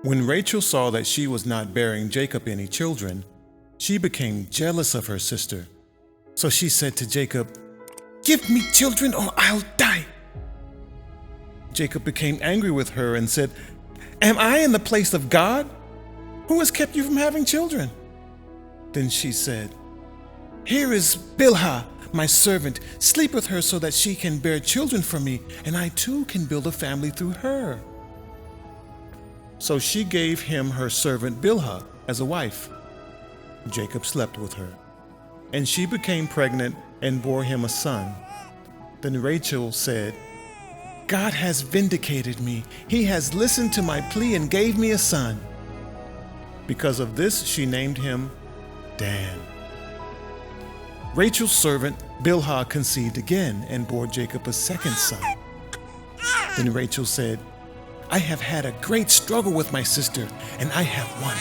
When Rachel saw that she was not bearing Jacob any children, she became jealous of her sister. So she said to Jacob, "Give me children or I'll die." Jacob became angry with her and said, "Am I in the place of God? Who has kept you from having children?" Then she said, "Here is Bilhah, my servant. Sleep with her so that she can bear children for me, and I too can build a family through her." So she gave him her servant Bilhah as a wife. Jacob slept with her, and she became pregnant and bore him a son. Then Rachel said, "God has vindicated me. He has listened to my plea and gave me a son." Because of this, she named him Dan. Rachel's servant Bilhah conceived again and bore Jacob a second son. Then Rachel said, "I have had a great struggle with my sister, and I have won."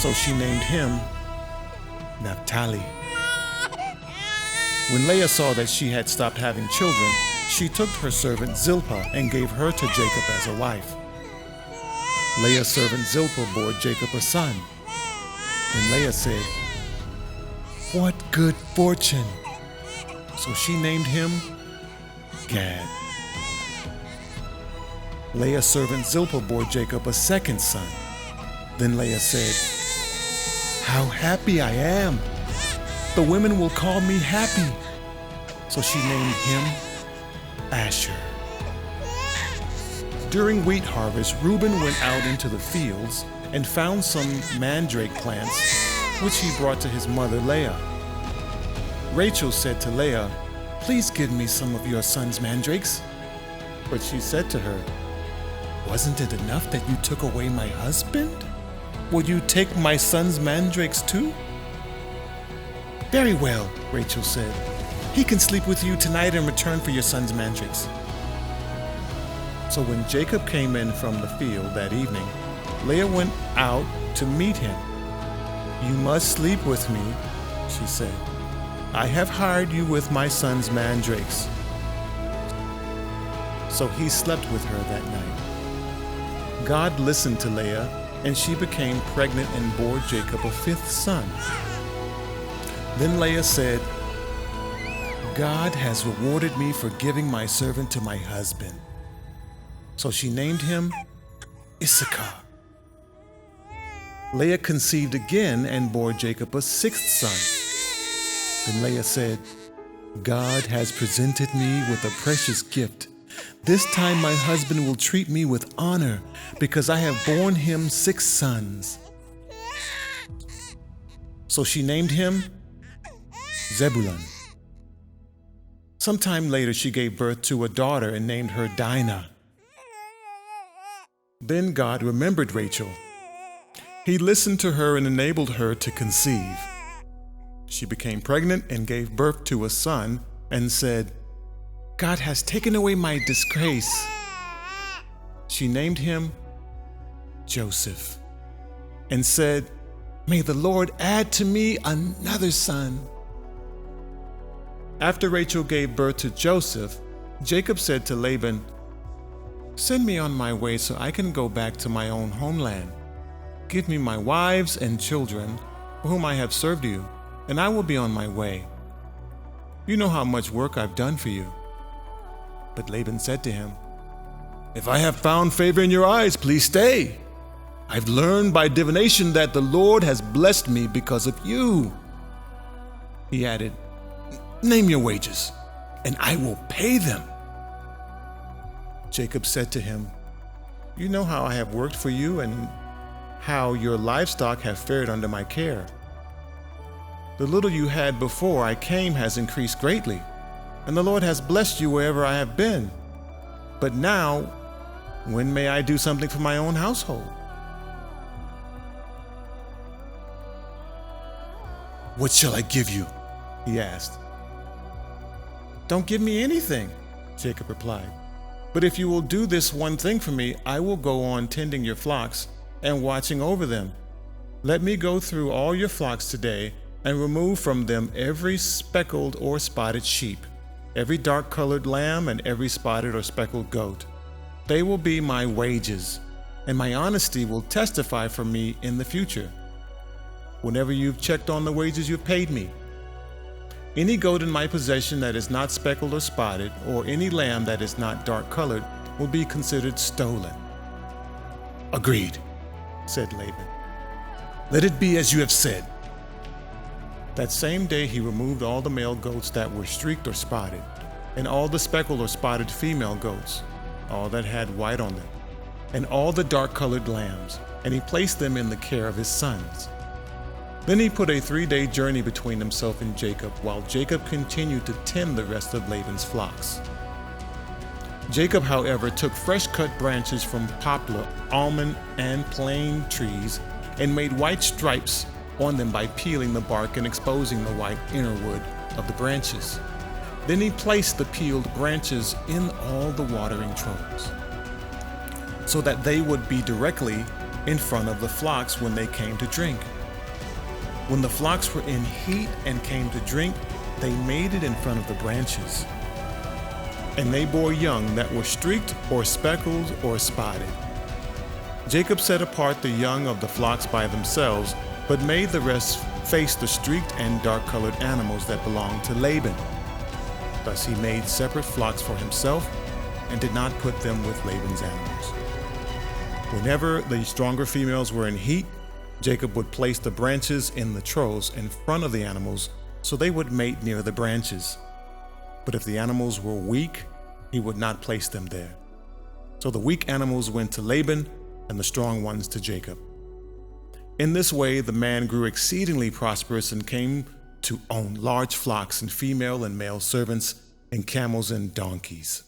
So she named him Naphtali. When Leah saw that she had stopped having children, she took her servant Zilpah and gave her to Jacob as a wife. Leah's servant Zilpah bore Jacob a son. Then Leah said, "What good fortune!" So she named him Gad. Leah's servant Zilpah bore Jacob a second son. Then Leah said, "How happy I am! The women will call me happy." So she named him Asher. During wheat harvest, Reuben went out into the fields and found some mandrake plants, which he brought to his mother Leah. Rachel said to Leah, "Please give me some of your son's mandrakes." But she said to her, "Wasn't it enough that you took away my husband? Will you take my son's mandrakes too?" "Very well," Rachel said. "He can sleep with you tonight in return for your son's mandrakes." So when Jacob came in from the field that evening, Leah went out to meet him. "You must sleep with me," she said. "I have hired you with my son's mandrakes." So he slept with her that night. God listened to Leah, and she became pregnant and bore Jacob a fifth son. Then Leah said, "God has rewarded me for giving my servant to my husband." So she named him Issachar. Leah conceived again and bore Jacob a sixth son. Then Leah said, "God has presented me with a precious gift. This time my husband will treat me with honor because I have borne him 6 sons." So she named him Zebulun. Sometime later she gave birth to a daughter and named her Dinah. Then God remembered Rachel. He listened to her and enabled her to conceive. She became pregnant and gave birth to a son and said, "God has taken away my disgrace." She named him Joseph and said, "May the Lord add to me another son." After Rachel gave birth to Joseph, Jacob said to Laban, "Send me on my way so I can go back to my own homeland. Give me my wives and children, for whom I have served you, and I will be on my way. You know how much work I've done for you." But Laban said to him, "If I have found favor in your eyes, please stay. I've learned by divination that the Lord has blessed me because of you." He added, "Name your wages, and I will pay them." Jacob said to him, "You know how I have worked for you and how your livestock have fared under my care. The little you had before I came has increased greatly, and the Lord has blessed you wherever I have been. But now, when may I do something for my own household?" "What shall I give you?" he asked. "Don't give me anything," Jacob replied. "But if you will do this one thing for me, I will go on tending your flocks and watching over them. Let me go through all your flocks today and remove from them every speckled or spotted sheep, every dark-colored lamb, and every spotted or speckled goat. They will be my wages, and my honesty will testify for me in the future, whenever you've checked on the wages you've paid me. Any goat in my possession that is not speckled or spotted, or any lamb that is not dark-colored, will be considered stolen." "Agreed," said Laban. "Let it be as you have said." That same day he removed all the male goats that were streaked or spotted, and all the speckled or spotted female goats, all that had white on them, and all the dark-colored lambs, and he placed them in the care of his sons. Then he put a 3-day journey between himself and Jacob, while Jacob continued to tend the rest of Laban's flocks. Jacob, however, took fresh-cut branches from poplar, almond, and plane trees and made white stripes on them by peeling the bark and exposing the white inner wood of the branches. Then he placed the peeled branches in all the watering troughs, so that they would be directly in front of the flocks when they came to drink. When the flocks were in heat and came to drink, they made it in front of the branches. And they bore young that were streaked or speckled or spotted. Jacob set apart the young of the flocks by themselves, but made the rest face the streaked and dark-colored animals that belonged to Laban. Thus he made separate flocks for himself and did not put them with Laban's animals. Whenever the stronger females were in heat, Jacob would place the branches in the troughs in front of the animals so they would mate near the branches. But if the animals were weak, he would not place them there. So the weak animals went to Laban and the strong ones to Jacob. In this way, the man grew exceedingly prosperous and came to own large flocks and female and male servants and camels and donkeys.